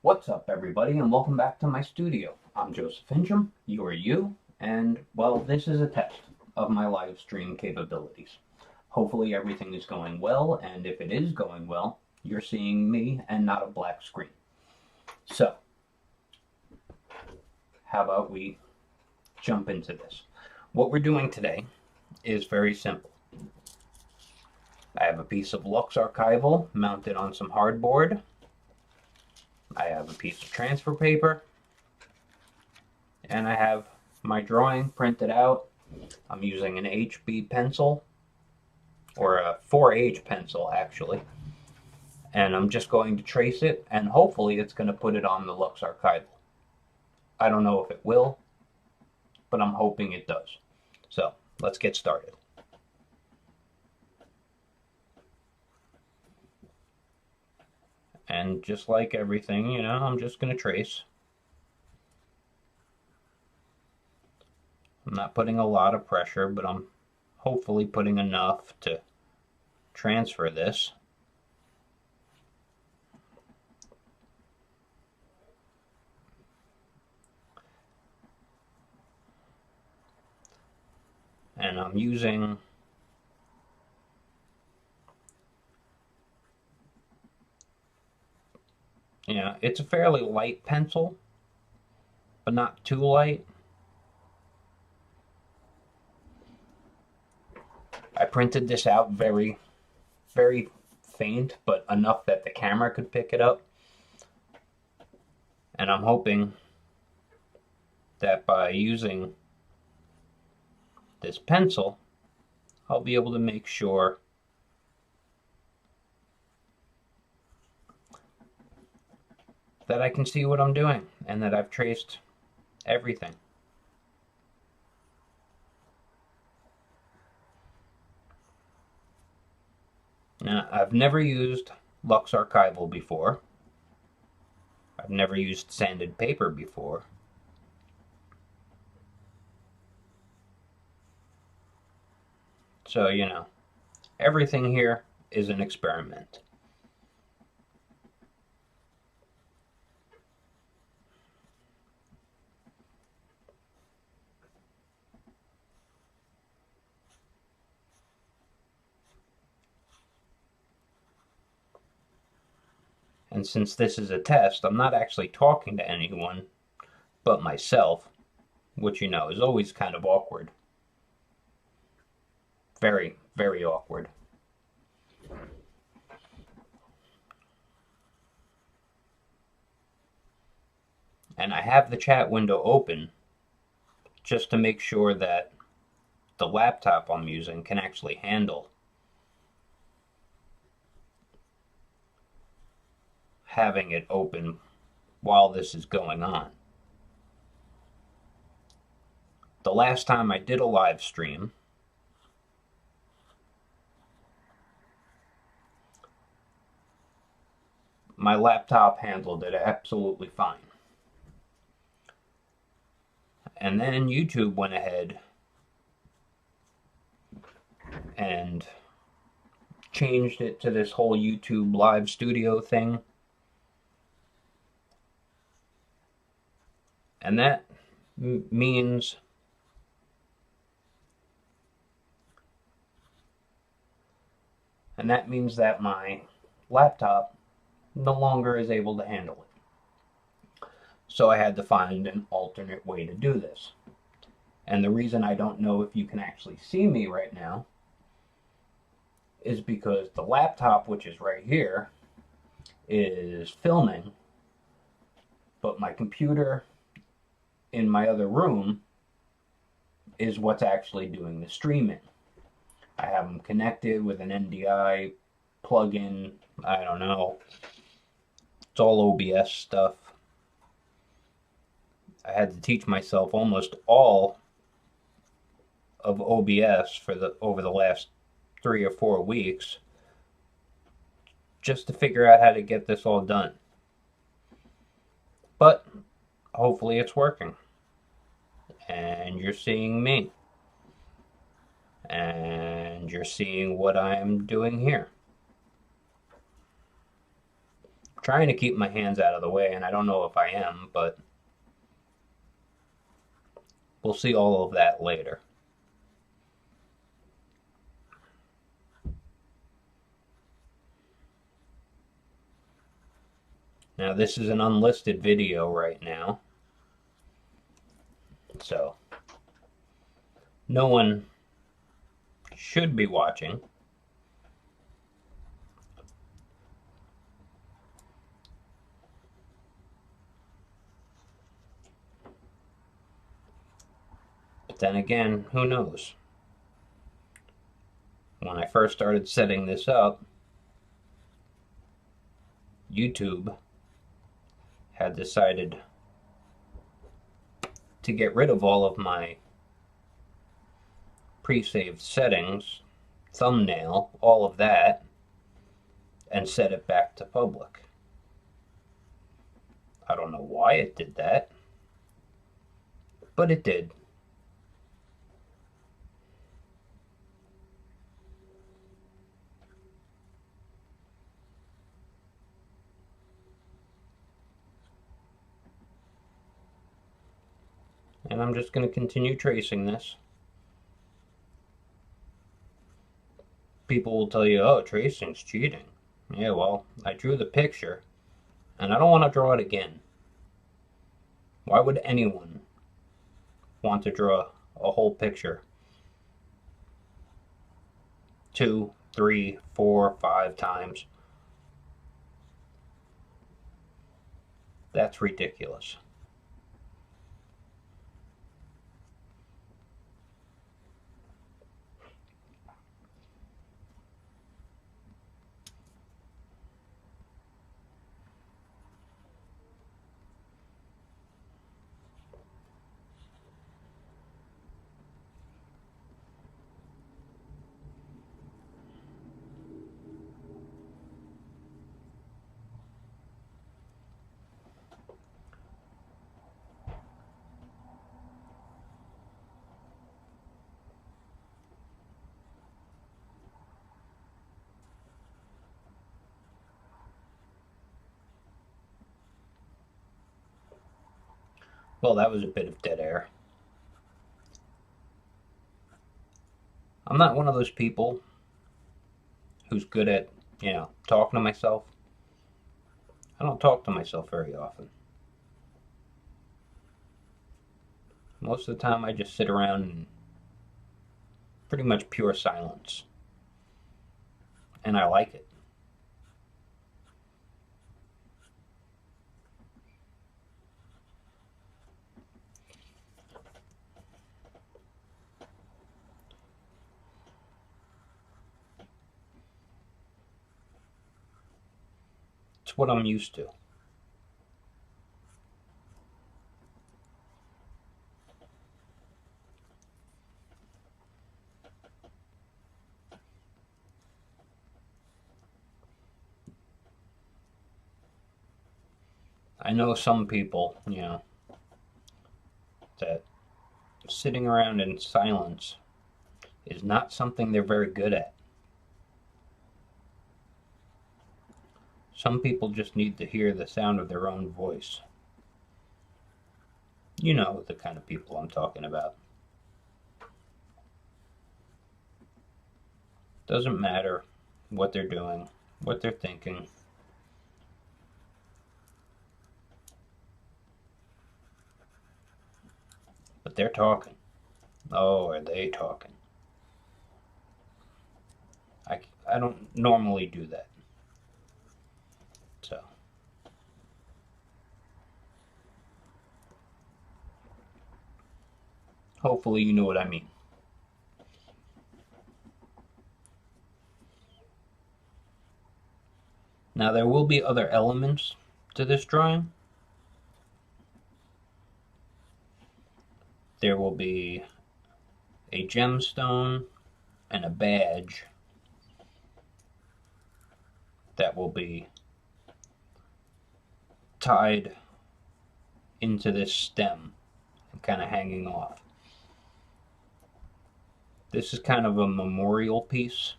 What's up, everybody, and welcome back to my studio. I'm Joseph Finchum, you are you, and, well, this is a test of my live stream capabilities. Hopefully everything is going well, and if it is going well, you're seeing me and not a black screen. So, how about we jump into this? What we're doing today is very simple. I have a piece of LuxArchival mounted on some hardboard. I have a piece of transfer paper, and I have my drawing printed out. I'm using an HB pencil, or a 4H pencil actually, and I'm just going to trace it, and hopefully it's going to put it on the LuxArchival. I don't know if it will, but I'm hoping it does. So let's get started. And just like everything, you know, I'm just going to trace. I'm not putting a lot of pressure, but I'm hopefully putting enough to transfer this. And I'm using it's a fairly light pencil, but not too light. I printed this out very, very faint, but enough that the camera could pick it up. And I'm hoping that by using this pencil, I'll be able to make sure that I can see what I'm doing and that I've traced everything. Now, I've never used LuxArchival before. I've never used sanded paper before. So, you know, everything here is an experiment. And since this is a test, I'm not actually talking to anyone but myself, which, you know, is always kind of awkward. Very, very awkward. And I have the chat window open just to make sure that the laptop I'm using can actually handle having it open while this is going on. The last time I did a live stream, my laptop handled it absolutely fine. And then YouTube went ahead and changed it to this whole YouTube live studio thing. And that means that my laptop no longer is able to handle it. So I had to find an alternate way to do this. And the reason I don't know if you can actually see me right now is because the laptop, which is right here, is filming, but my computer in my other room is what's actually doing the streaming. I have them connected with an NDI plugin. I don't know. It's all OBS stuff. I had to teach myself almost all of OBS over the last 3 or 4 weeks just to figure out how to get this all done. But hopefully it's working. And you're seeing me. And you're seeing what I'm doing here. trying to keep my hands out of the way, and I don't know if I am, but we'll see all of that later. Now, this is an unlisted video right now, so no one should be watching. But then again, who knows? When I first started setting this up, YouTube had decided to get rid of all of my pre-saved settings, thumbnail, all of that, and set it back to public. I don't know why it did that, but it did. And I'm just going to continue tracing this. People will tell you, oh, tracing's cheating. Yeah, well, I drew the picture, and I don't want to draw it again. Why would anyone want to draw a whole picture 2, 3, 4, 5 times? That's ridiculous. Well, that was a bit of dead air. I'm not one of those people who's good at, talking to myself. I don't talk to myself very often. Most of the time I just sit around in pretty much pure silence. And I like it. It's what I'm used to. I know some people, that sitting around in silence is not something they're very good at. Some people just need to hear the sound of their own voice. You know the kind of people I'm talking about. Doesn't matter what they're doing, what they're thinking. But they're talking. Oh, are they talking? I don't normally do that. So. Hopefully you know what I mean. Now there will be other elements to this drawing. There will be a gemstone and a badge that will be tied into this stem and kind of hanging off. This is kind of a memorial piece.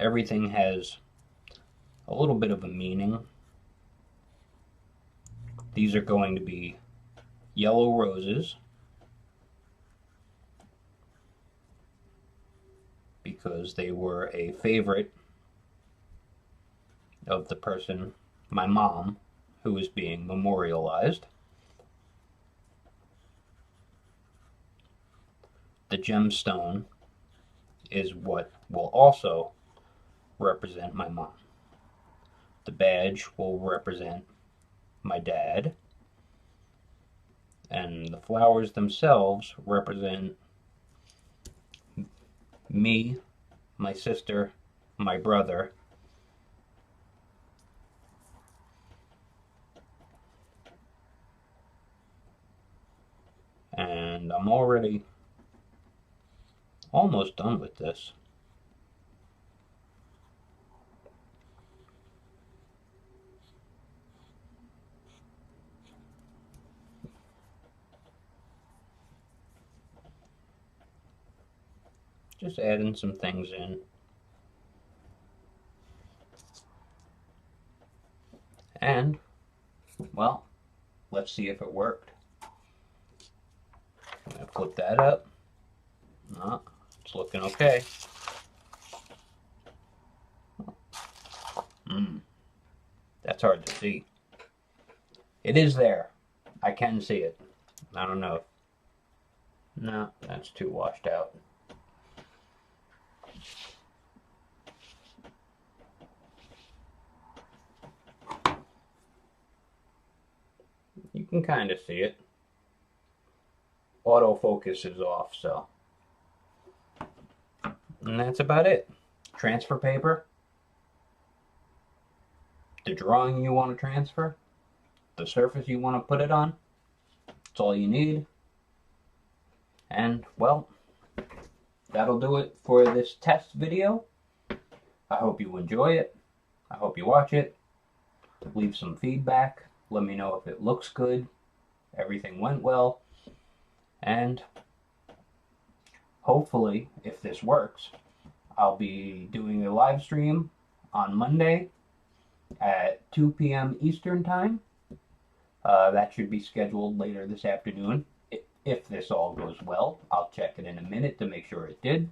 everything has a little bit of a meaning. These are going to be yellow roses because they were a favorite of the person, my mom, who is being memorialized. The gemstone is what will also represent my mom. The badge will represent my dad. And the flowers themselves represent me, my sister, my brother, and I'm already almost done with this. Just adding some things in. And, well, let's see if it worked. I'm going to flip that up. No, it's looking okay. That's hard to see. It is there. I can see it. I don't know. No, that's too washed out. You can kind of see it. Autofocus is off, so. And that's about it. Transfer paper. The drawing you want to transfer. The surface you want to put it on. That's all you need. And, well, that'll do it for this test video. I hope you enjoy it. I hope you watch it. Leave some feedback. Let me know if it looks good, everything went well, and hopefully, if this works, I'll be doing a live stream on Monday at 2 p.m. Eastern Time. That should be scheduled later this afternoon. If this all goes well, I'll check it in a minute to make sure it did.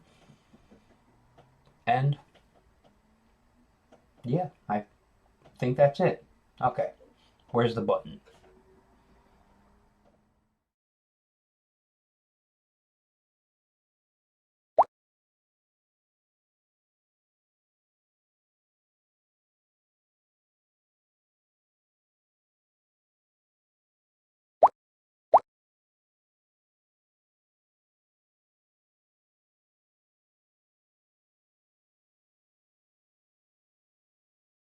And yeah, I think that's it. Okay, where's the button?